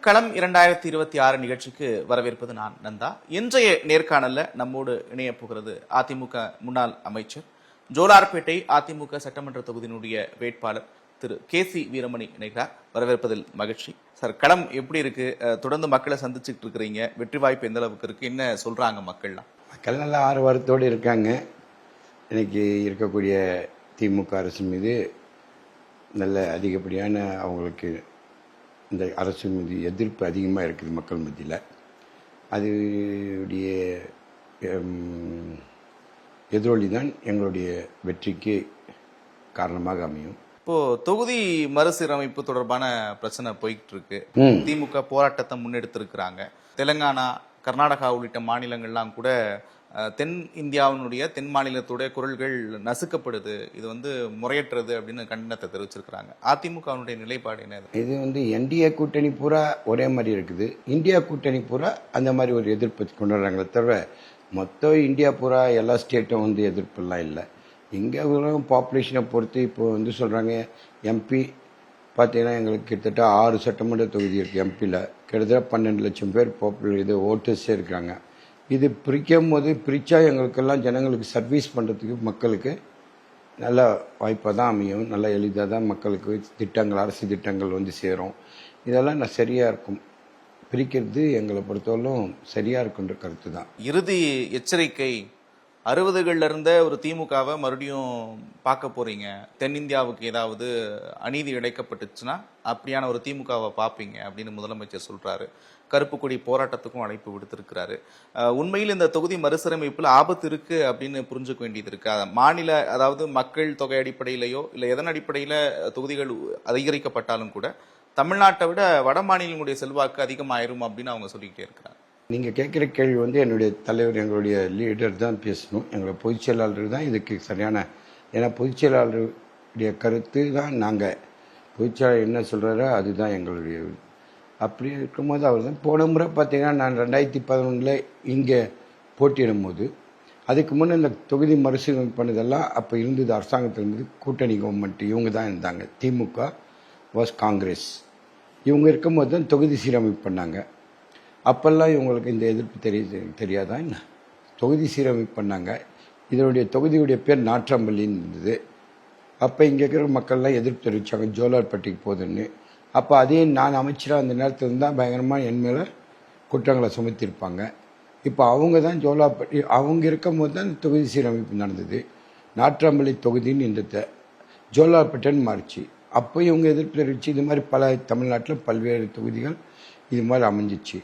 களம் 2026 நிகழ்ச்சிக்கு வரவேற்பது நான் நந்தா. இன்றைய நேர்காணல்ல நம்மோடு இணைய போகிறது அதிமுக முன்னாள் அமைச்சர், ஜோலார்பேட்டை அதிமுக சட்டமன்ற தொகுதியினுடைய வேட்பாளர் திரு KC வீரமணி இணைகிறார். வரவேற்பதில் மகிழ்ச்சி. சார், களம் எப்படி இருக்கு? தொடர்ந்து மக்களை சந்திச்சுட்டு இருக்கிறீங்க. வெற்றி வாய்ப்பு எந்த அளவுக்கு இருக்கு? என்ன சொல்றாங்க மக்கள்லாம்? மக்கள் நல்லா ஆர்வத்தோடு இருக்காங்க. இன்னைக்கு இருக்கக்கூடிய திமுக அரசு மீது நல்ல அதிகப்படியான அவங்களுக்கு இந்த அரசு மீது எதிர்ப்பு அதிகமாக இருக்குது மக்கள் மத்தியில். அதுடைய எதிரொலி தான் எங்களுடைய வெற்றிக்கு காரணமாக அமையும். இப்போ தொகுதி மறுசீரமைப்பு தொடர்பான பிரச்சனை போயிட்டு இருக்கு. திமுக போராட்டத்தை முன்னெடுத்திருக்கிறாங்க. தெலுங்கானா, கர்நாடகா உள்ளிட்ட மாநிலங்கள்லாம் கூட தென் இந்தியாவினுடைய தென் மாநிலத்துடைய குரல்கள் நசுக்கப்படுது, இது முறையற்றது அப்படின்னு கண்டனத்தை தெரிவிச்சிருக்கிறாங்க. அதிமுகவினுடைய நிலைப்பாடு என்ன? இது என்டிஏ கூட்டணி பூரா ஒரே மாதிரி இருக்குது. இந்தியா கூட்டணி பூரா அந்த மாதிரி ஒரு எதிர்ப்பு கொண்டு வர்றாங்களே தவிர மொத்தம் இந்தியா பூரா எல்லா ஸ்டேட்டும் எதிர்ப்பெல்லாம் இல்லை. இங்கே பாப்புலேஷனை பொறுத்து இப்போ சொல்கிறாங்க எம்பி பார்த்தீங்கன்னா எங்களுக்கு கிட்டத்தட்ட 6 சட்டமன்ற தொகுதி இருக்குது. எம்பியில் கிட்டத்தட்ட 12 லட்சம் பேர் ஓட்டர்ஸே இருக்கிறாங்க. இது பிரிக்கும் போது பிரித்தா எங்களுக்கெல்லாம் ஜனங்களுக்கு சர்வீஸ் பண்ணுறதுக்கு மக்களுக்கு நல்ல வாய்ப்பாக தான் அமையும். நல்ல எளிதாக தான் மக்களுக்கு திட்டங்கள், அரசு திட்டங்கள் சேரும். இதெல்லாம் சரியாக இருக்கும். பிரிக்கிறது எங்களை பொறுத்தவரைக்கும் சரியாக இருக்குன்ற கருத்து தான். இறுதி எச்சரிக்கை, 60கள்ல இருந்த ஒரு திமுகவை மறுபடியும் பார்க்க போறீங்க. தென்னிந்தியாவுக்கு ஏதாவது அநீதி இழைக்கப்பட்டுச்சுன்னா அப்படியான ஒரு திமுகவை பார்ப்பீங்க அப்படின்னு முதலமைச்சர் சொல்றாரு. கருப்பு கொடி போராட்டத்துக்கும் அழைப்பு விடுத்திருக்கிறாரு. உண்மையில் இந்த தொகுதி மறுசீரமைப்பில் ஆபத்து இருக்கு அப்படின்னு புரிஞ்சுக்க வேண்டியது இருக்கு. மாநில, அதாவது மக்கள் தொகை அடிப்படையிலையோ இல்லை எதன் அடிப்படையில் தொகுதிகள் அதிகரிக்கப்பட்டாலும் கூட தமிழ்நாட்டை விட வட மாநிலங்களுடைய செல்வாக்கு அதிகமாயிரும் அப்படின்னு அவங்க சொல்லிக்கிட்டே இருக்கிறாங்க. நீங்கள் கேட்குற கேள்வி என்னுடைய தலைவர், எங்களுடைய லீடர் தான் பேசணும். எங்களுடைய பொதுச் செயலாளர் தான் இதுக்கு சரியான, ஏன்னா பொதுச் செயலாளருடைய கருத்து தான் நாங்கள், பொதுச் செயலாளர் என்ன சொல்கிறாரோ அதுதான் எங்களுடைய. அப்படி இருக்கும்போது அவர் தான் போன முறை பார்த்தீங்கன்னா நான் 2011 இங்கே போட்டியிடும் போது அதுக்கு முன்னே இந்த தொகுதி மறுசீரமைப்பு பண்ணதெல்லாம் அப்போ இருந்தது அரசாங்கத்தில் இருந்தது கூட்டணி கவர்மெண்ட். இவங்க தான் இருந்தாங்க. திமுக வாஸ் காங்கிரஸ். இவங்க இருக்கும்போது தான் தொகுதி சீரமைப்பு பண்ணாங்க. அப்போல்லாம் இவங்களுக்கு இந்த எதிர்ப்பு தெரியாதான் என்ன? தொகுதி சீரமைப்பு பண்ணாங்க. இதனுடைய தொகுதியுடைய பேர் நாற்றம்பள்ளின்னு இருந்தது. அப்போ இங்கே இருக்கிற மக்கள்லாம் எதிர்ப்பு தெரிவித்தாங்க, ஜோலார்பேட்டைக்கு போகுதுன்னு. அப்போ அதே நான் அமைச்சராக அந்த நேரத்தில் இருந்தால் பயங்கரமாக என் மேலே குற்றங்களை சுமத்திருப்பாங்க. இப்போ அவங்க தான் ஜோலார்பேட்டை, அவங்க இருக்கும்போது தான் தொகுதி சீரமைப்பு நடந்தது. நாற்றம்பள்ளி தொகுதின்னு இந்த ஜோலார்பேட்டைன்னு மாறிச்சு. அப்போ இவங்க எதிர்ப்பு தெரிவித்து இது மாதிரி பல தமிழ்நாட்டில் பல்வேறு தொகுதிகள் இது மாதிரி அமைஞ்சிச்சு.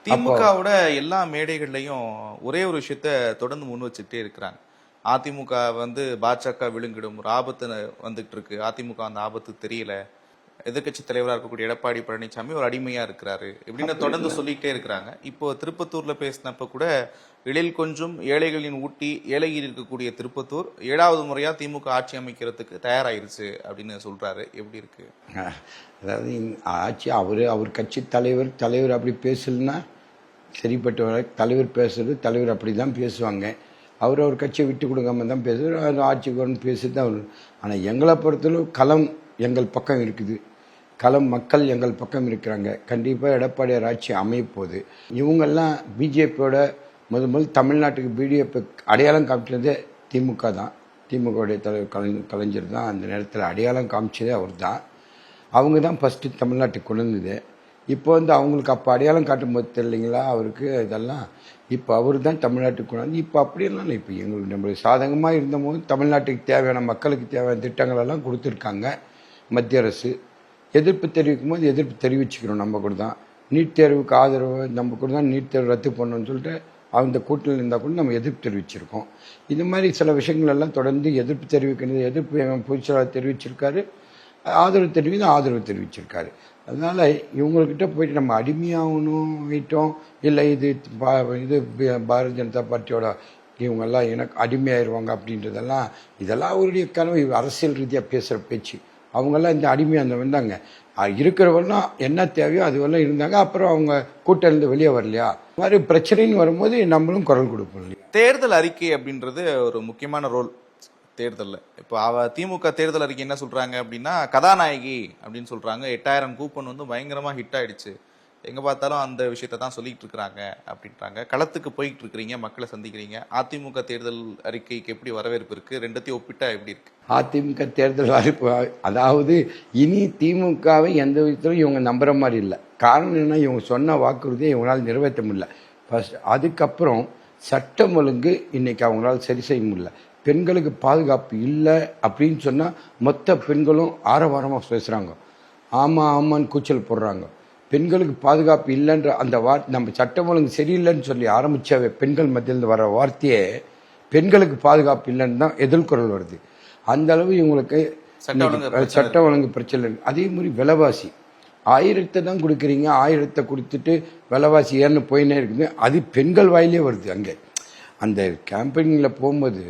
திமுகவோட எல்லா மேடைகள்லையும் ஒரே ஒரு விஷயத்த தொடர்ந்து முன் வச்சுட்டே இருக்கிறாங்க. அதிமுக பாஜக விழுங்கிடும், ஒரு ஆபத்து வந்துட்டு இருக்கு, அதிமுக அந்த ஆபத்து தெரியல, எதிர்கட்சி தலைவராக இருக்கக்கூடிய எடப்பாடி பழனிசாமி ஒரு அடிமையா இருக்கிறாரு இப்படின்னு தொடர்ந்து சொல்லிக்கிட்டே இருக்கிறாங்க. இப்போ திருப்பத்தூர்ல பேசினப்ப கூட எழில் கொஞ்சம் ஏழைகளின் ஊட்டி, ஏழையில் இருக்கக்கூடிய திருப்பத்தூர் 7வது முறையா திமுக ஆட்சி அமைக்கிறதுக்கு தயாராயிருச்சு அப்படின்னு சொல்றாரு. எப்படி இருக்கு? அதாவது ஆட்சி அவர் கட்சி தலைவர் அப்படி பேசலன்னா சரிப்பட்ட தலைவர் பேசுறது, தலைவர் அப்படி தான் பேசுவாங்க. அவர் கட்சியை விட்டு கொடுக்காம தான் பேசுவார். ஆட்சிக்கு வரணும் பேசுறது அவர். ஆனால் எங்களை பொறுத்தளவு களம் எங்கள் பக்கம் இருக்குது. களம் மக்கள் எங்கள் பக்கம் இருக்கிறாங்க. கண்டிப்பாக எடப்பாடியார் ஆட்சி அமையப்போகுது. இவங்கெல்லாம் பிஜேபியோட முதல் தமிழ்நாட்டுக்கு பிஜேபி அடையாளம் காமிச்சதே திமுக தான். திமுகவுடைய தலைவர் கலைஞர் தான் அந்த நேரத்தில் அடையாளம் காமிச்சதே அவர் தான். அவங்க தான் ஃபஸ்ட்டு தமிழ்நாட்டுக்கு கொண்டு வந்தது. இப்போ அவங்களுக்கு அப்போ அடையாளம் காட்டும் போது தெரியலைங்களா அவருக்கு இதெல்லாம். இப்போ அவர் தான் தமிழ்நாட்டுக்கு கொண்டு வந்து இப்போ அப்படியெல்லாம் இப்போ எங்களுக்கு நம்மளுடைய சாதகமாக இருந்தபோது தமிழ்நாட்டுக்கு தேவையான மக்களுக்கு தேவையான திட்டங்களெல்லாம் கொடுத்துருக்காங்க மத்திய அரசு. எதிர்ப்பு தெரிவிக்கும் போது எதிர்ப்பு தெரிவிச்சுக்கிறோம். நம்ம கூட தான் நீட் தேர்வுக்கு ஆதரவு, நம்ம கூட தான் நீட் தேர்வு ரத்து பண்ணணும்னு சொல்லிட்டு அந்த கூட்டணியில் இருந்தால் கூட நம்ம எதிர்ப்பு தெரிவிச்சிருக்கோம். இது மாதிரி சில விஷயங்கள் எல்லாம் தொடர்ந்து எதிர்ப்பு தெரிவிக்கிறது. எதிர்ப்பு எங்கள் பொதுச் செயலாளர் தெரிவிச்சிருக்காரு, ஆதரவு தெரிவிச்சிருக்காரு. அதனால இவங்கக்கிட்ட போயிட்டு நம்ம அடிமையாகணும் ஆயிட்டோம் இல்லை, இது பாரதிய ஜனதா பார்ட்டியோட இவங்கெல்லாம் எனக்கு அடிமையாயிருவாங்க அப்படின்றதெல்லாம் இதெல்லாம் அவருடைய கனவு. அரசியல் ரீதியாக பேசுகிற பேச்சு. அவங்கெல்லாம் இந்த அடிமையாக வந்தாங்க. இருக்கிறவெல்லாம் என்ன தேவையோ அதுவெல்லாம் இருந்தாங்க. அப்புறம் அவங்க கூட்டிலிருந்து வெளியே வரலையா, இது மாதிரி பிரச்சனைன்னு வரும்போது நம்மளும் குரல் கொடுப்போம் இல்லையா. தேர்தல் அறிக்கை அப்படின்றது ஒரு முக்கியமான ரோல் தேர்தலில். இப்போ திமுக தேர்தல் அறிக்கை என்ன சொல்றாங்க அப்படின்னா, கதாநாயகி அப்படின்னு சொல்றாங்க. 8000 கூப்பன் பயங்கரமா ஹிட் ஆயிடுச்சு. எங்க பார்த்தாலும் அந்த விஷயத்தை தான் சொல்லிட்டு இருக்கிறாங்க அப்படின்றாங்க. களத்துக்கு போயிட்டு இருக்கிறீங்க, மக்களை சந்திக்கிறீங்க. அதிமுக தேர்தல் அறிக்கைக்கு எப்படி வரவேற்பு இருக்கு? ரெண்டத்தையும் ஒப்பிட்டா எப்படி இருக்கு? அதிமுக தேர்தல் வாய்ப்பு, அதாவது இனி திமுகவை எந்த விதத்திலும் இவங்க நம்புற மாதிரி இல்லை. காரணம் என்ன, இவங்க சொன்ன வாக்குறுதியை இவங்களால் நிறைவேற்ற முடியல. ஃபர்ஸ்ட் அதுக்கப்புறம் சட்டம் ஒழுங்கு இன்னைக்கு அவங்களால சரி செய்ய முடியல. பெண்களுக்கு பாதுகாப்பு இல்லை அப்படின்னு சொன்னா மொத்த பெண்களும் ஆரவாரமா பேசுறாங்க, ஆமா ஆமான்னு கூச்சல் போடுறாங்க. பெண்களுக்கு பாதுகாப்பு இல்லைன்ற அந்த வார்த்தை, நம்ம சட்டம் ஒழுங்கு சரியில்லைன்னு சொல்லி ஆரம்பிச்சாவே பெண்கள் மத்தியிலிருந்து வர வார்த்தையே பெண்களுக்கு பாதுகாப்பு இல்லைன்னு தான் எதிர்குரல் வருது. அந்த அளவு இவங்களுக்கு சட்ட ஒழுங்கு பிரச்சனை. அதே மாதிரி விலைவாசி 1000 தான் கொடுக்குறீங்க, 1000 கொடுத்துட்டு விலைவாசி ஏன்னு போயினே இருக்குது. அது பெண்கள் வாயிலே வருது. அங்கே அந்த கேம்பெயினில் போகும்போது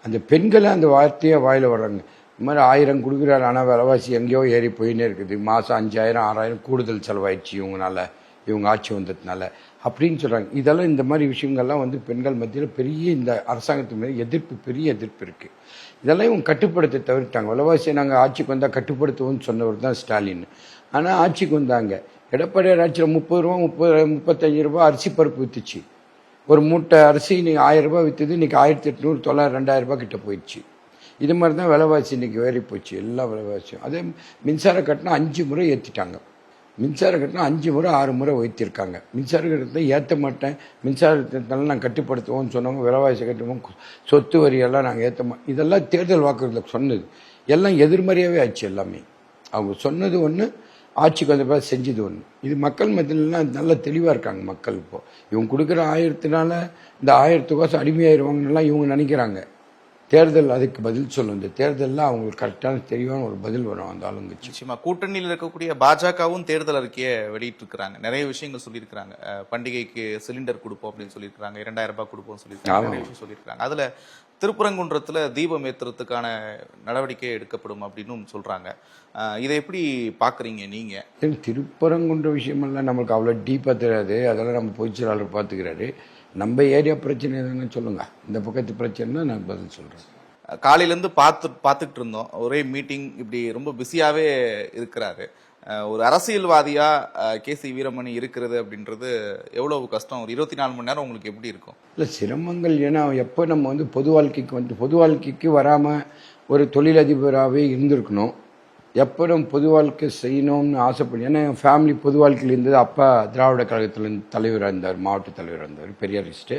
அந்த பெண்களை அந்த வார்த்தையே வாயில வர்றாங்க. இந்த மாதிரி 1000 கொடுக்குறாரு, ஆனால் விலைவாசி எங்கேயோ ஏறி போயினே இருக்குது, மாதம் 5000 6000 கூடுதல் செலவாயிடுச்சு இவங்கனால, இவங்க ஆட்சி வந்ததுனால அப்படின்னு சொல்கிறாங்க. இதெல்லாம் இந்த மாதிரி விஷயங்கள்லாம் வந்து பெண்கள் மத்தியில் பெரிய இந்த அரசாங்கத்து மீது எதிர்ப்பு, பெரிய எதிர்ப்பு இருக்குது. இதெல்லாம் இவங்க கட்டுப்படுத்த தவிர்த்தாங்க. விலைவாசியை நாங்கள் ஆட்சிக்கு வந்தால் கட்டுப்படுத்துவோம்னு சொன்னவர் தான் ஸ்டாலின். ஆனால் ஆட்சிக்கு வந்தாங்க. எடப்பாடியார் ஆட்சியில் 30 ரூபா 35 ரூபா அரிசி பருப்பு விற்றுச்சு. ஒரு மூட்டை அரிசி இன்னைக்கு 1000 ரூபாய் விற்றுது, இன்னைக்கு 1800 900 2000 ரூபாய் கிட்ட போயிடுச்சு. இது மாதிரி தான் விலைவாசி இன்னைக்கு ஏறி போச்சு, எல்லா விலைவாசியும். அதே மின்சார கட்டணம் 5 முறை ஏற்றிட்டாங்க. மின்சார கட்டணம் 5 முறை 6 முறை உயர்த்திருக்காங்க. மின்சார கட்டணத்தை ஏற்ற மாட்டேன், மின்சாரத்தினால நாங்கள் கட்டுப்படுத்துவோம்னு சொன்னவங்க விலைவாசி கட்டுவோம், சொத்து வரியெல்லாம் நாங்கள் ஏற்ற மாட்டோம். இதெல்லாம் தேர்தல் வாக்குறுதியில் சொன்னது எல்லாம் எதிர்மறையாகவே ஆச்சு. எல்லாமே அவங்க சொன்னது ஒன்று, ஆட்சிக்கு வந்த பிறகு செஞ்சது ஒன்று. இது மக்கள் மத்தியிலாம் நல்ல தெளிவாக இருக்காங்க மக்கள். இப்போ இவங்க கொடுக்குற 1000னால இந்த 1000 அடிமையாயிருவாங்கலாம் இவங்க நினைக்கிறாங்க. தேர்தல் அதுக்கு பதில் சொல்லும். இந்த தேர்தலில் அவங்களுக்கு கரெக்டான தெளிவான ஒரு பதில் வரும் அந்த ஆளுங்கட்சி. நிச்சயமா கூட்டணியில் இருக்கக்கூடிய பாஜகவும் தேர்தல் அறிக்கையை வெளியிட்டு இருக்கிறாங்க. நிறைய விஷயங்கள் சொல்லியிருக்கிறாங்க. பண்டிகைக்கு சிலிண்டர் கொடுப்போம் அப்படின்னு சொல்லியிருக்காங்க, 2000 ரூபாய் கொடுப்போம் சொல்லியிருக்காங்க, நிறைய விஷயம் சொல்லியிருக்காங்க. அதுல திருப்பரங்குன்றத்துல தீபம் ஏற்றுறதுக்கான நடவடிக்கை எடுக்கப்படும் அப்படின்னு சொல்றாங்க. இதை எப்படி பாக்குறீங்க நீங்க? திருப்பரங்குன்ற விஷயமெல்லாம் நம்மளுக்கு அவ்வளோ டீப்பாக தெரியாது. அதெல்லாம் நம்ம பொதுச்செயலாளர் பார்த்துக்கிறாரு. நம்ம ஏரியா பிரச்சனை எதுன்னு சொல்லுங்க, இந்த பக்கத்து பிரச்சனைனா நான் பதில் சொல்றேன். காலையிலேருந்து பார்த்துக்கிட்டு இருந்தோம். ஒரே மீட்டிங், இப்படி ரொம்ப பிஸியாவே இருக்கிறாரு. ஒரு அரசியல்வாதியா கேசி வீரமணி இருக்கிறது அப்படின்றது எவ்வளவு கஷ்டம்? ஒரு 24 மணி நேரம் உங்களுக்கு எப்படி இருக்கும்? இல்லை சிரமங்கள், ஏன்னா எப்போ நம்ம வந்து பொது வாழ்க்கைக்கு வராமல் ஒரு தொழிலதிபராகவே இருந்திருக்கணும். எப்போ நம்ம பொது வாழ்க்கை செய்யணும்னு ஆசைப்படும். ஏன்னா என் ஃபேமிலி பொது வாழ்க்கையில் இருந்தது. அப்பா திராவிட கழகத்தில் தலைவராக இருந்தார், மாவட்ட தலைவராக இருந்தார், பெரியாரிஸ்ட்டு.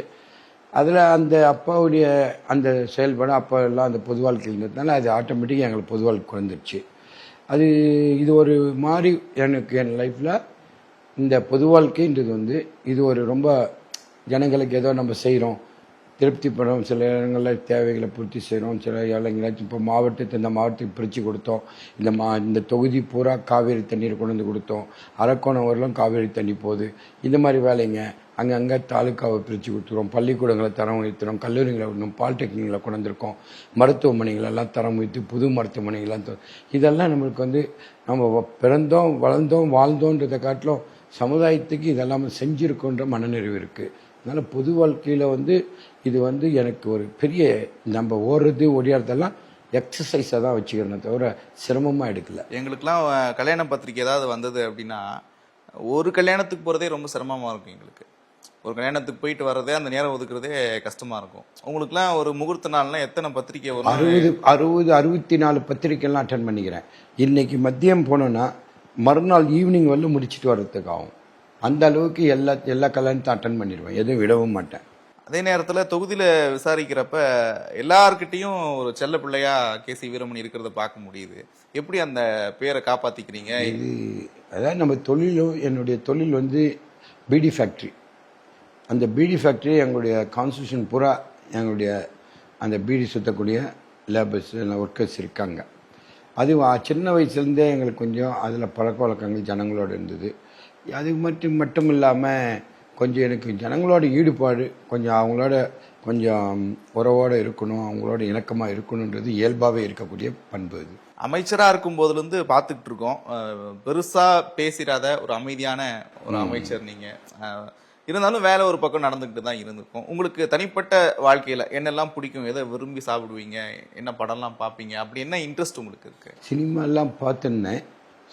அதில் அந்த அப்பாவுடைய அந்த செயல்பாடு அப்பா எல்லாம் அந்த பொது வாழ்க்கையில் இருந்ததுனால அது ஆட்டோமேட்டிக்காக எங்களுக்கு பொது வாழ்க்கை வந்துடுச்சு. இது ஒரு மாதிரி எனக்கு என் லைஃப்பில் இந்த பொது வாழ்க்கைன்றது வந்து இது ஒரு ரொம்ப ஜனங்களுக்கு ஏதோ நம்ம செய்கிறோம், திருப்தி படுறோம், சில இடங்களில் தேவைகளை பூர்த்தி செய்கிறோம், சில இடங்களாச்சும் இப்போ இந்த மாவட்டத்துக்கு பிரித்து கொடுத்தோம், இந்த தொகுதி பூரா காவேரி தண்ணீர் கொண்டு வந்து கொடுத்தோம், அரக்கோணம் வரலும் காவேரி தண்ணி போகுது, இந்த மாதிரி வேலைங்க. அங்கங்கே தாலுக்காவை பிரித்து கொடுத்துருவோம், பள்ளிக்கூடங்களை தரம் உயர்த்துறோம், கல்லூரிகளை இன்னும் பாலிடெக்னிக்கில் கொண்டு வந்திருக்கோம், மருத்துவமனைகளெல்லாம் தரம் உயர்த்தி புது மருத்துவமனைகள்லாம் இதெல்லாம் நம்மளுக்கு வந்து நம்ம பிறந்தோம் வளர்ந்தோம் வாழ்ந்தோன்றதை காட்டிலும் சமுதாயத்துக்கு இதெல்லாம் செஞ்சுருக்கோன்ற மனநிறைவு இருக்குது. அதனால் பொது வாழ்க்கையில் வந்து இது வந்து எனக்கு ஒரு பெரிய, நம்ம ஓடுறது ஓடியாரதெல்லாம் எக்ஸசைஸாக தான் வச்சுக்கிறேன், தவிர சிரமமாக எடுக்கல. எங்களுக்கெல்லாம் கல்யாண பத்திரிக்கை ஏதாவது வந்தது அப்படின்னா ஒரு கல்யாணத்துக்கு போகிறதே ரொம்ப சிரமமாக இருக்கும். எங்களுக்கு ஒரு கல்யாணத்துக்கு போயிட்டு வர்றதே, அந்த நேரம் ஒதுக்குறதே கஷ்டமாக இருக்கும். உங்களுக்குலாம் ஒரு முகூர்த்த நாள்லாம் எத்தனை பத்திரிக்கை வரும்? 64 பத்திரிக்கைலாம் அட்டன் பண்ணிக்கிறேன். இன்னைக்கு மதியம் போனோன்னா மறுநாள் ஈவினிங் வரல முடிச்சுட்டு வர்றதுக்கு ஆகும். அந்த அளவுக்கு எல்லா கல்யாணத்தையும் அட்டன் பண்ணிடுவேன், எதுவும் விடவும் மாட்டேன். அதே நேரத்தில் தொகுதியில் விசாரிக்கிறப்ப எல்லார்கிட்டையும் ஒரு செல்ல பிள்ளையா கேசி வீரமணி இருக்கிறத பார்க்க முடியுது. எப்படி அந்த பேரை காப்பாற்றிக்கிறீங்க? இது அதாவது நம்ம தொழிலும், என்னுடைய தொழில் வந்து பீடி ஃபேக்ட்ரி. அந்த பீடி ஃபேக்ட்ரி எங்களுடைய கான்ஸ்டியூஷன் பூரா எங்களுடைய அந்த பீடி சுற்றக்கூடிய லேபர்ஸ் ஒர்க்கர்ஸ் இருக்காங்க. அது சின்ன வயசுலேருந்தே எங்களுக்கு கொஞ்சம் அதில் பழக்க வழக்கங்கள் ஜனங்களோட இருந்தது. அது மட்டும் இல்லாமல் கொஞ்சம் எனக்கு ஜனங்களோட ஈடுபாடு, கொஞ்சம் அவங்களோட கொஞ்சம் உறவோடு இருக்கணும், அவங்களோட இணக்கமாக இருக்கணுன்றது இயல்பாகவே இருக்கக்கூடிய பண்பு. இது அமைச்சராக இருக்கும் போதுலேருந்து பார்த்துக்கிட்டு இருக்கோம். பெருசாக பேசிடாத ஒரு அமைதியான ஒரு அமைச்சர் நீங்கள். இருந்தாலும் வேலை ஒரு பக்கம் நடந்துக்கிட்டு தான் இருந்திருக்கும். உங்களுக்கு தனிப்பட்ட வாழ்க்கையில் என்னெல்லாம் பிடிக்கும், எதை விரும்பி சாப்பிடுவீங்க, என்ன படம்லாம் பார்ப்பீங்க, அப்படி என்ன இன்ட்ரெஸ்ட் உங்களுக்கு இருக்குது? சினிமாலாம் பார்த்துருந்தேன்.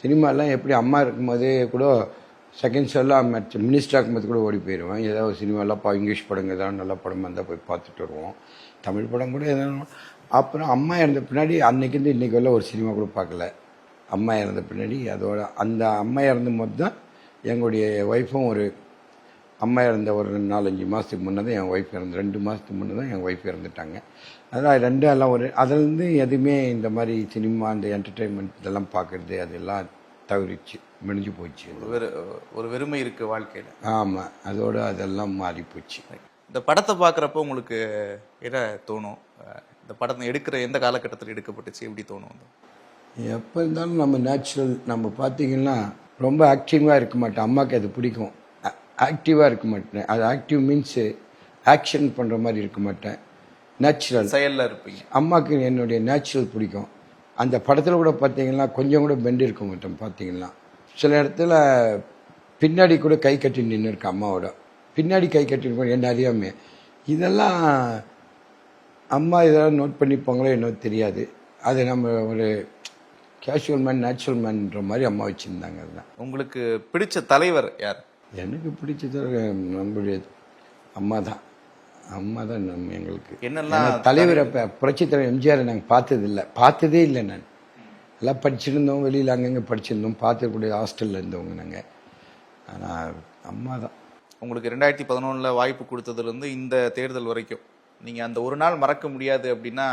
சினிமாலாம் எப்படி அம்மா இருக்கும்போதே கூட செகண்ட் ஷோலாம் மற்ற மினிஸ்டர் ஆகும்போது கூட ஓடி போயிடுவேன். ஏதாவது சினிமாலாம் இங்கிலீஷ் படங்க ஏதாவது நல்ல படமாக இருந்தால் போய் பார்த்துட்டு வருவோம். தமிழ் படம் கூட எதாவது. அப்புறம் அம்மா இறந்த பின்னாடி அன்னைக்கு இன்னைக்கு வரல ஒரு சினிமா கூட பார்க்கல. அம்மா இறந்த பின்னாடி அதோட அந்த அம்மா இறந்த போது தான் எங்களுடைய ஒய்ஃபும் ஒரு அம்மா இறந்த ஒரு 4-5 மாதத்துக்கு முன்னே தான் என் ஒய்ஃப் இறந்து 2 மாதத்துக்கு முன்னே தான் என் ஒய்ஃப் இறந்துட்டாங்க. அதனால் எல்லாம் ஒரு அதுலேருந்து எதுவுமே இந்த மாதிரி சினிமா இந்த என்டர்டெயின்மெண்ட் இதெல்லாம் பார்க்குறது அதெல்லாம் தவிரிச்சு முடிஞ்சு போச்சு. ஒரு வெறுமை இருக்கு வாழ்க்கையில். ஆமாம், அதோட அதெல்லாம் மாறி போச்சு. இந்த படத்தை பார்க்குறப்போ உங்களுக்கு என்ன தோணும்? இந்த படத்தை எடுக்கிற எந்த காலகட்டத்தில் எடுக்கப்பட்டுச்சு, எப்படி தோணும்? எப்போ இருந்தாலும் நம்ம நேச்சுரல் நம்ம பார்த்தீங்கன்னா ரொம்ப ஆக்டிவாக இருக்க மாட்டேன். அம்மாவுக்கு அது பிடிக்கும். ஆக்டிவாக இருக்க மாட்டேன். அது ஆக்டிவ் மீன்ஸு ஆக்ஷன் பண்ணுற மாதிரி இருக்க மாட்டேன். நேச்சுரல் செயலில் இருப்பீங்க. அம்மாவுக்கு என்னுடைய நேச்சுரல் பிடிக்கும். அந்த படத்தில் கூட பார்த்தீங்கன்னா கொஞ்சம் கூட பெண்ட் இருக்க மாட்டேன். பார்த்தீங்கன்னா சில இடத்துல பின்னாடி கூட கை கட்டி நின்று இருக்கேன். அம்மாவோட பின்னாடி கை கட்டிருக்கோம் என்ன அறியாமல். இதெல்லாம் அம்மா இதெல்லாம் நோட் பண்ணிப்பாங்களோ என்னோ தெரியாது. அது நம்ம ஒரு கேஷுவல் மேன் நேச்சுரல் மேன்ற மாதிரி அம்மா வச்சுருந்தாங்க. அதுதான். உங்களுக்கு பிடிச்ச தலைவர் யார்? எனக்கு பிடிச்சது நம்மளுடைய அம்மா தான். அம்மா தான் நம்ம எங்களுக்கு என்னெல்லாம் தலைவர். அப்போ புரட்சி தலைவர் எம்ஜிஆர் நாங்கள் பார்த்ததே இல்லை. நான் எல்லாம் படிச்சிருந்தோம், வெளியில் அங்கங்கே படிச்சிருந்தோம், பார்த்துக்கூடிய ஹாஸ்டலில் இருந்தவங்க நாங்கள். ஆனால் அம்மா தான். உங்களுக்கு 2011 வாய்ப்பு கொடுத்ததுலேருந்து இந்த தேர்தல் வரைக்கும் நீங்கள் அந்த ஒரு நாள் மறக்க முடியாது அப்படின்னா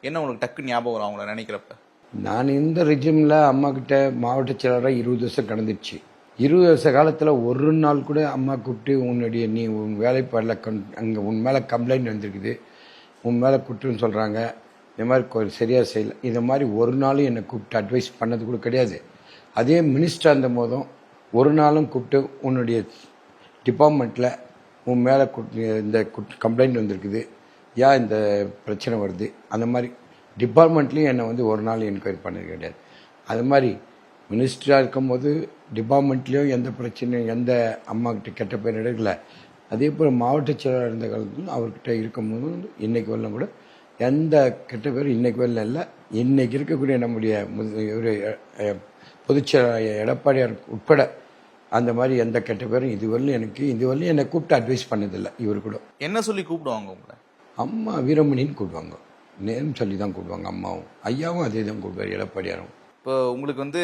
என்ன உங்களுக்கு டக்கு ஞாபகம் வரும் அவங்கள நினைக்கிறப்ப? நான் இந்த ரெஜிமில் அம்மா கிட்ட மாவட்ட செயலராக 20 வருஷம் கடந்துச்சு. 20 வருஷ காலத்தில் ஒரு நாள் கூட அம்மா கூப்பிட்டு நீ உன் வேலைப்பாடில் அங்கே உன் மேலே கம்ப்ளைண்ட் வந்திருக்குது, உன் மேலே குற்றம்னு சொல்கிறாங்க, இந்த மாதிரி சரியாக செய்யலை, இந்த மாதிரி ஒரு நாளும் என்னை கூப்பிட்டு அட்வைஸ் பண்ணது கூட கிடையாது. அதே மினிஸ்டர் இருந்த போதும் ஒரு நாளும் கூப்பிட்டு உன்னுடைய டிபார்ட்மெண்ட்டில் உன் மேலே இந்த கம்ப்ளைண்ட் வந்திருக்குது, ஏன் இந்த பிரச்சனை வருது, அந்த மாதிரி டிபார்ட்மெண்ட்லேயும் என்னை ஒரு நாள் என்கொயரி பண்ணது கிடையாது. அது மாதிரி மினிஸ்டராக இருக்கும்போது டிபார்ட்மெண்ட்லேயும் எந்த பிரச்சனையும் எந்த அம்மாக்கிட்ட கெட்ட பேர் எடுக்கல. அதே போல் மாவட்ட செயலாளர் இருந்த காலத்துலையும் அவர்கிட்ட இருக்கும்போது இன்றைக்கு வரலாம் கூட எந்த கெட்ட பேரும் இன்றைக்கு வரல இல்லை. இன்றைக்கி இருக்கக்கூடிய நம்முடைய ஒரு பொதுச்செயலாளர் எடப்பாடியார் உட்பட அந்த மாதிரி எந்த கெட்ட பேரும் இதுவரையிலும் என்னை கூப்பிட்டு அட்வைஸ் பண்ணதில்லை. இவர் கூட என்ன சொல்லி கூப்பிடுவாங்க உங்களை? அம்மா வீரமணின்னு கூப்பிடுவாங்க. நேம் சொல்லி தான் கூப்பிடுவாங்க. அம்மாவும் ஐயாவும் அதே தான் கூப்பிடுவார், எடப்பாடியாரும். இப்போ உங்களுக்கு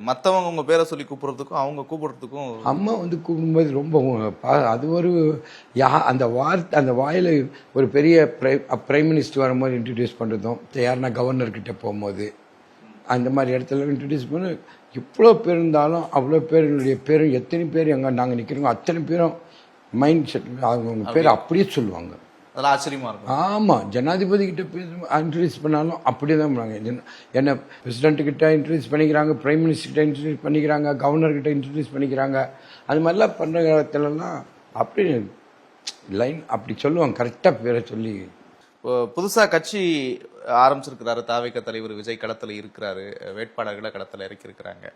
மற்றவங்க உங்கள் பேரை சொல்லி கூப்பிட்றதுக்கும் அவங்க கூப்பிட்றதுக்கும் அம்மா கூப்பிடும்போது ரொம்ப அது ஒரு அந்த வார்த்தை அந்த வாயில் ஒரு பெரிய பிரைம் மினிஸ்டர் வர மாதிரி இன்ட்ரடியூஸ் பண்ணுறதும், யாருன்னா கவர்னர்கிட்ட போகும்போது அந்த மாதிரி இடத்துல இன்ட்ரடியூஸ் பண்ணி இவ்வளோ பேர் இருந்தாலும் அவ்வளோ பேருடைய பேரும் எத்தனை பேர் எங்கே நாங்கள் நிற்கிறோங்க அத்தனை பேரும் மைண்ட் செட் அவங்க பேர் அப்படியே சொல்லுவாங்க. அதெல்லாம் ஆச்சரியமா இருக்கும். ஆமாம், ஜனாதிபதி கிட்ட இன்ட்ரடியூஸ் பண்ணாலும் அப்படியே தான் பண்ணாங்க. என்ன பிரசிடென்ட் கிட்ட இன்ட்ரடியூஸ் பண்ணிக்கிறாங்க, பிரைம் மினிஸ்டர் கிட்ட இன்ட்ரடியூஸ் பண்ணிக்கிறாங்க, கவர்னர் கிட்ட இன்ட்ரடியூஸ் பண்ணிக்கிறாங்க. அது மாதிரிலாம் பண்ணுற காலத்துலலாம் அப்படி லைன் அப்படி சொல்லுவாங்க, கரெக்டாக பேரை சொல்லி. புதுசாக கட்சி ஆரம்பிச்சிருக்கிறாரு தாவேக தலைவர் விஜய், களத்தில் இருக்கிறாரு, வேட்பாளர்களை களத்தில் இறக்கியிருக்கிறாங்க.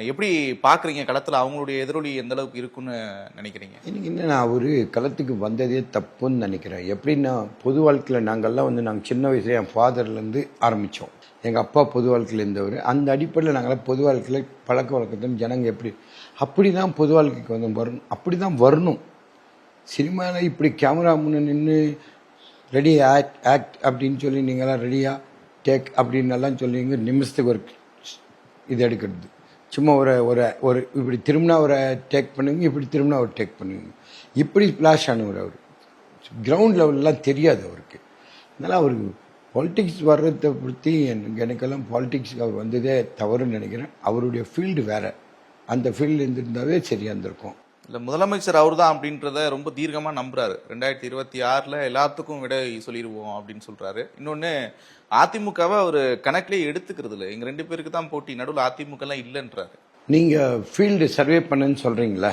எப்படி பார்க்குறீங்க? களத்தில் அவங்களுடைய எதிரொலி எந்த அளவுக்கு இருக்குன்னு நினைக்கிறீங்க? எனக்கு என்னன்னா அவர் களத்துக்கு வந்ததே தப்புன்னு நினைக்கிறேன். எப்படின்னா பொது வாழ்க்கையில் நாங்கள்லாம் நாங்கள் சின்ன வயசுல என் ஃபாதர்லேருந்து ஆரம்பித்தோம். எங்கள் அப்பா பொது வாழ்க்கையில் இருந்தவர். அந்த அடிப்படையில் நாங்களாம் பொது வாழ்க்கையில் பழக்க வழக்கத்தையும் ஜனங்க அப்படி தான் பொது வாழ்க்கைக்கு வரணும், அப்படி தான் வரணும். சினிமாவில் இப்படி கேமரா முன்னே நின்று ரெடி ஆக்ட் அப்படின்னு சொல்லி நீங்களாம் ரெடியாக டேக் அப்படின்னெல்லாம் சொல்லுவீங்க. நிமிஷத்துக்கு ஒரு இது எடுக்கிறது, சும்மா ஒரு ஒரு இப்படி திரும்பினா ஒரு டேக் பண்ணுவீங்க, இப்படி திரும்பினா ஒரு டேக் பண்ணுவீங்க. இப்படி ஃப்ளாஷ் ஆனவர் அவர். கிரவுண்ட் லெவல்லாம் தெரியாது அவருக்கு. அதனால் அவருக்கு பாலிட்டிக்ஸ் வர்றதை பற்றி எனக்கெல்லாம் பாலிட்டிக்ஸ் அவர் வந்ததே தவறுன்னு நினைக்கிறேன். அவருடைய ஃபீல்டு வேறு, அந்த ஃபீல்டு இருந்திருந்தாவே சரியாக இருந்திருக்கும். இல்லை, முதலமைச்சர் அவர் தான் அப்படின்றத ரொம்ப தீர்க்கமாக நம்புறாரு. 2026 எல்லாத்துக்கும் விட சொல்லிடுவோம் அப்படின்னு சொல்றாரு. இன்னொன்று, அதிமுகவை அவர் கணக்கிலே எடுத்துக்கிறது இல்லை. எங்கள் 2 பேருக்கு தான் போட்டி, நடுவில் அதிமுகலாம் இல்லைன்றாரு. நீங்கள் ஃபீல்டு சர்வே பண்ணுன்னு சொல்கிறீங்களா?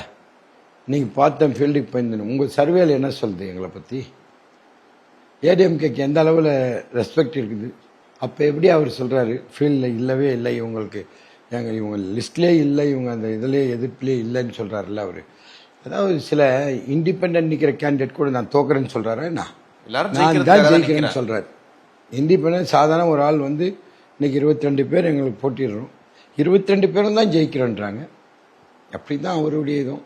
நீங்கள் பார்த்த ஃபீல்டுக்கு போயிருந்தேன். உங்கள் சர்வேல என்ன சொல்லுது எங்களை பற்றி? ஏடிஎம்கேக்கு எந்த அளவில் ரெஸ்பெக்ட் இருக்குது? அப்போ எப்படி அவர் சொல்கிறாரு ஃபீல்டில் இல்லவே இல்லை இவங்களுக்கு, இவங்க லிஸ்ட்லேயே இல்லை, இவங்க அந்த இதுலேயே எதிர்ப்புலேயே இல்லைன்னு சொல்கிறாருல்ல அவர். அதாவது சில இண்டிபெண்ட் நிற்கிற கேண்டிடேட் கூட நான் தோக்குறேன்னு சொல்கிறாரு, நான் தான் ஜெயிக்கிறேன்னு சொல்கிறாரு. இண்டிபெண்ட் சாதாரண ஒரு ஆள் இன்னைக்கு 22 பேர் எங்களுக்கு போட்டிடுறோம், 22 பேரும் தான் ஜெயிக்கிறோன்றாங்க. அப்படி தான் அவருடைய இதுவும்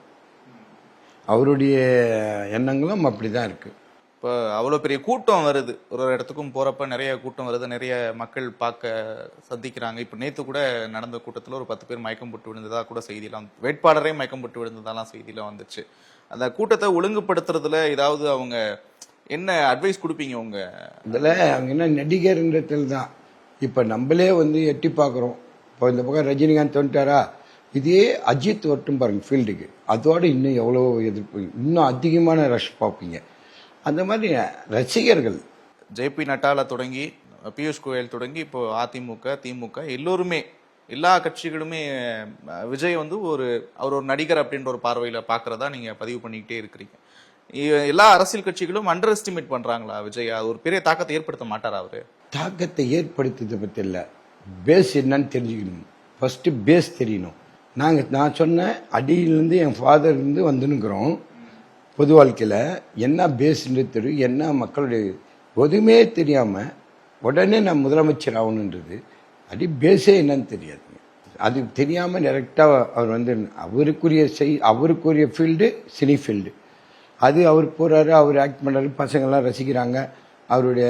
அவருடைய எண்ணங்களும் அப்படி தான் இருக்குது. இப்போ அவ்வளோ பெரிய கூட்டம் வருது, ஒரு ஒரு இடத்துக்கும் போகிறப்ப நிறைய கூட்டம் வருது, நிறைய மக்கள் பார்க்க சந்திக்கிறாங்க. இப்போ நேற்று கூட நடந்த கூட்டத்தில் ஒரு 10 பேர் மயக்கம் போட்டு விழுந்ததா கூட செய்தியெல்லாம், வேட்பாளரே மயக்கம் போட்டு விழுந்ததாலாம் செய்தியெல்லாம் வந்துச்சு. அந்த கூட்டத்தை ஒழுங்குபடுத்துறதுல ஏதாவது அவங்க என்ன அட்வைஸ் கொடுப்பீங்க உங்க? இதில் அவங்க என்ன நடிகர்ன்றதுல தான் இப்போ நம்மளே வந்து எட்டி பார்க்குறோம். இப்போ இந்த பக்கம் ரஜினிகாந்த் வந்துட்டாரா, இதே அஜித் வரட்டும் பாருங்க ஃபீல்டுக்கு, அதோட இன்னும் எவ்வளோ எதிர்ப்பு, இன்னும் அதிகமான ரஷ் பார்ப்பீங்க. அந்த மாதிரி ரசிகர்கள் ஜேபி நட்டால தொடங்கி பியூஷ் கோயல் தொடங்கி இப்போ அதிமுக திமுக எல்லோருமே எல்லா கட்சிகளுமே விஜய் வந்து அவர் ஒரு நடிகர் அப்படின்ற ஒரு பார்வையில பாக்குறதா நீங்க பதிவு பண்ணிக்கிட்டே இருக்கிறீங்க. எல்லா அரசியல் கட்சிகளும் அண்டர் எஸ்டிமேட் பண்றாங்களா விஜய்? ஒரு பெரிய தாக்கத்தை ஏற்படுத்த மாட்டாரா அவரு? தாக்கத்தை ஏற்படுத்துறதை பற்றி இல்லை, பேஸ் என்னன்னு தெரிஞ்சுக்கணும். ஃபர்ஸ்ட் பேஸ் தெரியணும். நான் சொன்ன அடியிலேருந்து என் ஃபாதர் இருந்து வந்துனுக்குறோம். பொது வாழ்க்கையில் என்ன பேஸ்ன்னு தெரியும், என்ன மக்களுடைய எதுவுமே தெரியாமல் உடனே நான் முதலமைச்சர் ஆகணுன்றது அடி பேஸே என்னன்னு தெரியாதுங்க. அது தெரியாமல் டைரெக்டாக அவர் வந்து அவருக்குரிய ஃபீல்டு சினி ஃபீல்டு. அது அவர் போகிறாரு, அவர் ஆக்ட் பண்ணுறாரு, பசங்கள்லாம் ரசிக்கிறாங்க. அவருடைய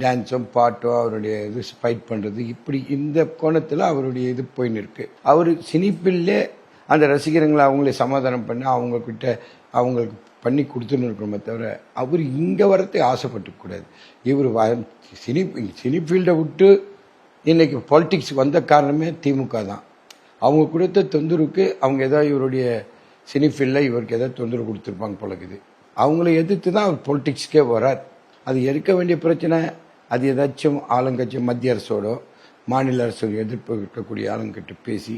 டான்ஸும் பாட்டோ அவருடைய இது ஃபைட் பண்ணுறது, இப்படி இந்த கோணத்தில் அவருடைய இது போயின்னு இருக்கு. அவர் சினி ஃபீல்டே அந்த ரசிகர்களை அவங்களே சமாதானம் பண்ணி அவங்கக்கிட்ட அவங்களுக்கு பண்ணி கொடுத்துன்னு இருக்கணுமே தவிர அவர் இங்கே வரத்துக்கு ஆசைப்பட்டுக்கூடாது. இவர் சினி ஃபீல்டை விட்டு இன்னைக்கு பாலிட்டிக்ஸ் வந்த காரணமே திமுக தான். அவங்க கொடுத்த தொந்தரவுக்கு அவங்க ஏதாவது இவருடைய சினி ஃபீல்டில் இவருக்கு ஏதாவது தொந்தரவு கொடுத்துருப்பாங்க போலக்குது. அவங்கள எதிர்த்து தான் அவர் பொலிட்டிக்ஸ்க்கே வரார். அது எடுக்க வேண்டிய பிரச்சனை, அது ஏதாச்சும் ஆளுங்கட்சி மத்திய அரசோட மாநில அரசோட எதிர்ப்பு இருக்கக்கூடிய ஆளுங்கிட்ட பேசி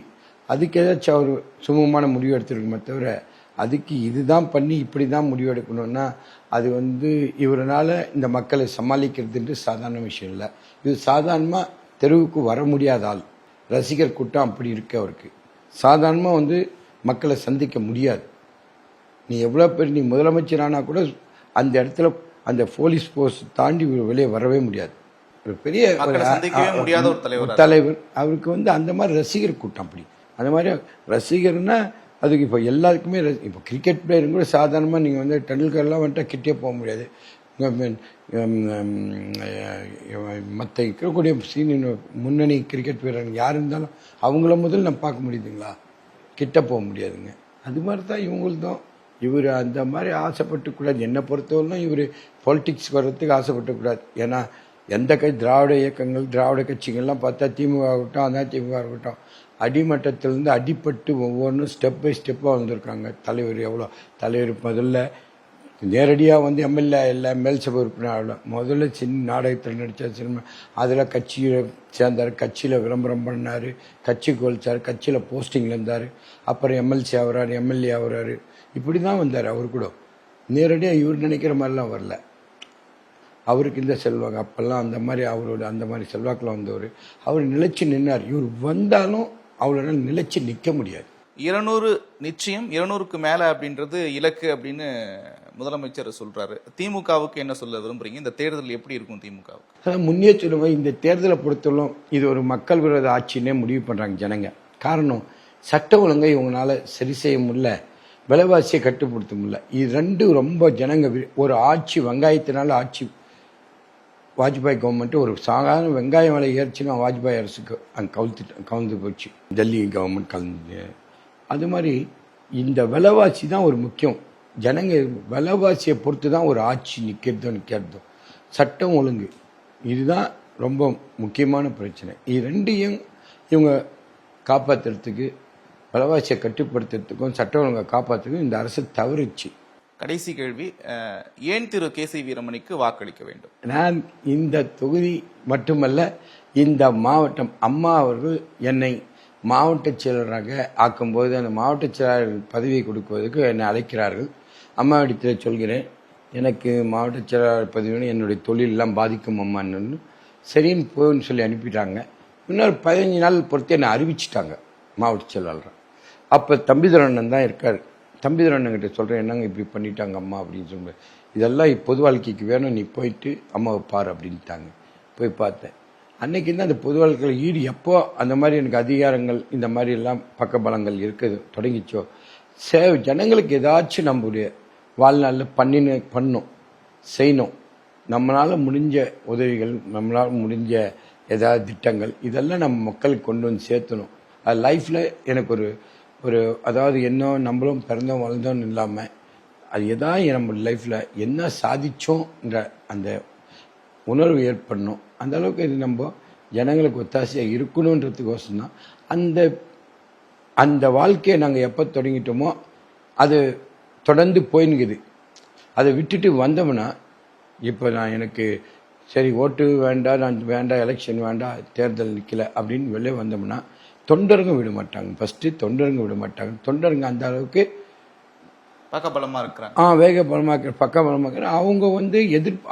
அதுக்கு ஏதாச்சும் அவர் சுமூகமான முடிவு எடுத்துருக்குமே தவிர அதுக்கு இதுதான் பண்ணி இப்படி தான் முடிவு எடுக்கணும்னா அது வந்து இவரால் இந்த மக்களை சமாளிக்கிறதுன்ட்டு சாதாரண விஷயம் இல்லை. இது சாதாரணமாக தெருவுக்கு வர முடியாத ஆள். ரசிகர் கூட்டம் அப்படி இருக்கு அவருக்கு. சாதாரணமாக வந்து மக்களை சந்திக்க முடியாது. நீ எவ்வளோ பேர் நீ முதலமைச்சர் ஆனால் கூட அந்த இடத்துல அந்த போலீஸ் போஸ்ட் தாண்டி வெளியே வரவே முடியாது. ஒரு பெரிய முடியாத ஒரு தலைவர் அவருக்கு வந்து அந்த மாதிரி ரசிகர் கூட்டம் அப்படி. அந்த மாதிரி ரசிகர்னா அதுக்கு இப்போ எல்லாருக்குமே இப்போ கிரிக்கெட் பிளேயரும் கூட சாதாரணமாக நீங்கள் வந்து டெண்டுல்கர்லாம் வந்துட்டால் கிட்டே போக முடியாது. மற்ற இருக்கக்கூடிய சீனியர் முன்னணி கிரிக்கெட் வீரர் யார் இருந்தாலும் அவங்கள முதல்ல நம்ம பார்க்க முடியுதுங்களா? கிட்ட போக முடியாதுங்க. அது மாதிரி தான் இவங்களும். இவர் அந்த மாதிரி ஆசைப்பட்டுக்கூடாது. என்னை பொறுத்தவரைக்கும் இவர் பாலிட்டிக்ஸ் வர்றதுக்கு ஆசைப்பட்டுக்கூடாது. ஏன்னா எந்த திராவிட இயக்கங்கள் திராவிட கட்சிகள்லாம் பார்த்தா திமுக ஆகட்டும் அதிமுக இருக்கட்டும் அடிமட்டத்திலேருந்து அடிப்பட்டு ஒவ்வொன்றும் ஸ்டெப் பை ஸ்டெப்பாக வந்திருக்காங்க. தலைவர் முதல்ல நேரடியாக வந்து எம்எல்ஏ இல்லை, மேல் சபை உறுப்பினர் முதல்ல சின்ன நாடகத்தில் நடித்தார், சினிமா அதில் கட்சியில் சேர்ந்தார், கட்சியில் விளம்பரம் பண்ணார், கட்சிக்கு ஒழிச்சார், கட்சியில் போஸ்டிங்கில் இருந்தார், அப்புறம் எம்எல்சி ஆகிறாரு, எம்எல்ஏ ஆகிறாரு, இப்படி தான் வந்தார். அவர் கூட நேரடியாக இவர் நினைக்கிற மாதிரிலாம் வரல. அவருக்கு இந்த செல்வாக்கு அப்போல்லாம் அந்த மாதிரி செல்வாக்கில் வந்தவர். அவர் நிலைச்சு நின்னார். இவர் வந்தாலும் அவரோட நிலைச்சு நிற்க முடியாது. 200 நிச்சயம், 200க்கு மேல அப்படின்றது இலக்கு அப்படின்னு முதலமைச்சர் சொல்றாரு. திமுகவுக்கு என்ன சொல்ல விரும்புறீங்க? இந்த தேர்தல் எப்படி இருக்கும் திமுகவுக்கு? அதான் முன்னே சொல்லுவேன், இந்த தேர்தலை பொறுத்தவரைக்கும் இது ஒரு மக்கள் விரோத ஆட்சின்னே முடிவு பண்றாங்க ஜனங்க. காரணம், சட்ட ஒழுங்கை இவங்களால சரி செய்ய முடியல, விலைவாசியை கட்டுப்படுத்த முடியல. இது ரெண்டும் ரொம்ப ஜனங்க ஒரு ஆட்சி வெங்காயத்தினால ஆட்சி. வாஜ்பாய் கவர்மெண்ட் ஒரு சாதாரண வெங்காயம் விலை ஏறிச்சுன்னா வாஜ்பாய் அரசுக்கு அங்கே கவுந்து போச்சு. டெல்லி கவர்மெண்ட் கலந்து. அது மாதிரி இந்த விலைவாசி தான் ஒரு முக்கியம். ஜனங்க விலைவாசியை பொறுத்து தான் ஒரு ஆட்சி நிற்கிறதோ சட்டம் ஒழுங்கு, இதுதான் ரொம்ப முக்கியமான பிரச்சனை. இது ரெண்டையும் இவங்க காப்பாற்றுறதுக்கு, விலைவாசியை கட்டுப்படுத்துறதுக்கும் சட்டம் ஒழுங்கை காப்பாற்றுறதுக்கும் இந்த அரசு தவறிச்சு. கடைசி கேள்வி, ஏன் திரு கேசி வீரமணிக்கு வாக்களிக்க வேண்டும்? நான் இந்த தொகுதி மட்டுமல்ல, இந்த மாவட்டம் அம்மா அவர்கள் என்னை மாவட்ட செயலராக ஆக்கும்போது அந்த மாவட்ட செயலாளர் பதவியை கொடுப்பதற்கு என்னை அழைக்கிறார்கள். அம்மாவிடத்தில் சொல்கிறேன், எனக்கு மாவட்ட செயலாளர் பதவின்னு என்னுடைய தொழிலெல்லாம் பாதிக்கும் அம்மான்னு. சரின்னு போன்னு சொல்லி அனுப்பிட்டாங்க. இன்னொரு 15 நாள் பொறுத்து என்னை அறிவிச்சிட்டாங்க மாவட்ட செயலாளர். அப்போ தம்பிதுரண்ணன் தான் இருக்கார். தம்பிதுரண்ணங்கிட்ட சொல்கிறேன், என்னங்க இப்படி பண்ணிட்டாங்க அம்மா அப்படின்னு சொல்லுவேன். இதெல்லாம் பொது வாழ்க்கைக்கு வேணும், நீ போயிட்டு அம்மாவை பாரு அப்படின்ட்டாங்க. போய் பார்த்தேன். அன்னைக்கு தான் அந்த பொது வாழ்க்கையில் ஈடு எப்போ அந்த மாதிரி எனக்கு அதிகாரங்கள் இந்த மாதிரி எல்லாம் பக்கபலங்கள் இருக்குது தொடங்கிச்சோ ஜனங்களுக்கு ஏதாச்சும் நம்முடைய வாழ்நாளில் பண்ணணும் செய்யணும், நம்மளால் முடிஞ்ச உதவிகள், நம்மளால் முடிஞ்ச ஏதாவது திட்டங்கள் இதெல்லாம் நம்ம மக்களுக்கு கொண்டு வந்து சேர்த்தணும். அது லைஃப்பில் எனக்கு ஒரு அதாவது என்ன நம்மளும் பிறந்தோம் வளர்ந்தோன்னு இல்லாமல் அது எதாவது நம்ம லைஃப்பில் என்ன சாதிச்சோன்ற அந்த உணர்வு ஏற்படணும். அந்த அளவுக்கு இது நம்ம ஜனங்களுக்கு ஒத்தாசையாக இருக்கணுன்றதுக்கோசம் தான் அந்த வாழ்க்கையை நாங்கள் எப்போ தொடங்கிட்டோமோ அது தொடர்ந்து போயின்னுக்குது. அதை விட்டுட்டு வந்தோம்னா இப்போ நான் எனக்கு சரி ஓட்டு வேண்டாம், நான் வேண்டாம், எலெக்ஷன் வேண்டாம், தேர்தல் நிற்கல அப்படின்னு வெளியே வந்தோம்னா தொண்டருங்க விட மாட்டாங்க. ஃபஸ்ட்டு தொண்டருங்க விட மாட்டாங்க. தொண்டருங்க அந்த அளவுக்கு பக்கபலமா இருக்கிறாங்க. வேகபலமாக இருக்கிற பக்கபலமாக இருக்கிற அவங்க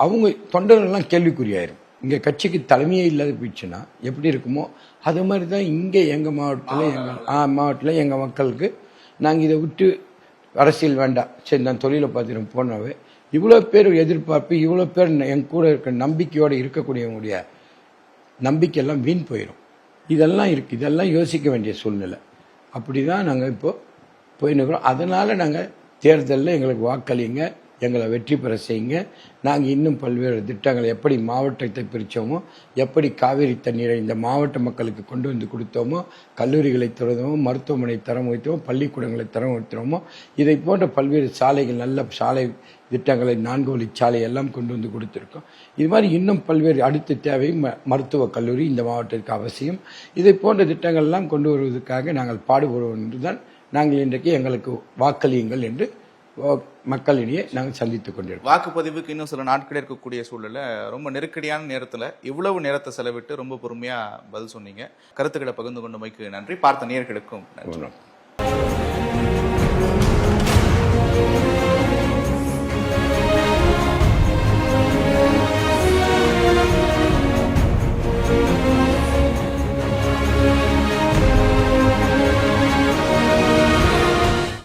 அவங்க தொண்டர்கள்லாம் கேள்விக்குறியாயிரும். இங்கே கட்சிக்கு தலைமையே இல்லாத போயிடுச்சுன்னா எப்படி இருக்குமோ அது மாதிரி தான் இங்கே எங்கள் மாவட்டத்தில் எங்கள் மக்களுக்கு நாங்கள் இதை விட்டு அரசியல் வேண்டாம், சரி நான் தொழிலை பார்த்துட்டு போனாவே இவ்வளோ பேர் எதிர்பார்ப்பு, இவ்வளோ பேர் என் கூட இருக்கிற நம்பிக்கையோடு இருக்கக்கூடியவங்களுடைய நம்பிக்கையெல்லாம் வீண் போயிடும். இதெல்லாம் இருக்குது, இதெல்லாம் யோசிக்க வேண்டிய சூழ்நிலை. அப்படி தான் நாங்கள் இப்போது போயின்னுக்கிறோம். அதனால் நாங்கள் தேர்தலில் எங்களுக்கு வாக்களிங்க, எங்களை வெற்றி பெற செய்யுங்க. நாங்கள் இன்னும் பல்வேறு திட்டங்களை எப்படி மாவட்டத்தை பிரித்தோமோ, எப்படி காவிரி தண்ணீரை இந்த மாவட்ட மக்களுக்கு கொண்டு வந்து கொடுத்தோமோ, கல்லூரிகளை திறந்தோமோ, மருத்துவமனை தரம் வைத்தோமோ, பள்ளிக்கூடங்களை தரம் வைத்தோமோ, இதை போன்ற பல்வேறு சாலைகள், நல்ல சாலை திட்டங்களை 4 வழிச்சாலை எல்லாம் கொண்டு வந்து கொடுத்துருக்கோம். இது மாதிரி இன்னும் பல்வேறு அடுத்த தேவை மருத்துவக் கல்லூரி இந்த மாவட்டத்திற்கு அவசியம். இதை போன்ற திட்டங்கள்லாம் கொண்டு வருவதற்காக நாங்கள் பாடுபடுவோம் என்று தான் நாங்கள் இன்றைக்கு எங்களுக்கு வாக்களியுங்கள் என்று மக்களிடையே நாங்கள் சந்தித்துக் கொண்டிருக்கோம். வாக்குப்பதிவுக்கு இன்னும் சில நாட்களே இருக்கக்கூடிய சூழல்ல ரொம்ப நெருக்கடியான நேரத்தில் இவ்வளவு நேரத்தை செலவிட்டு ரொம்ப பொறுமையா பதில் சொன்னீங்க. கருத்துக்களை பகிர்ந்து கொண்டமைக்கு நன்றி. பார்த்த நேயர்களுக்கும் நன்றி.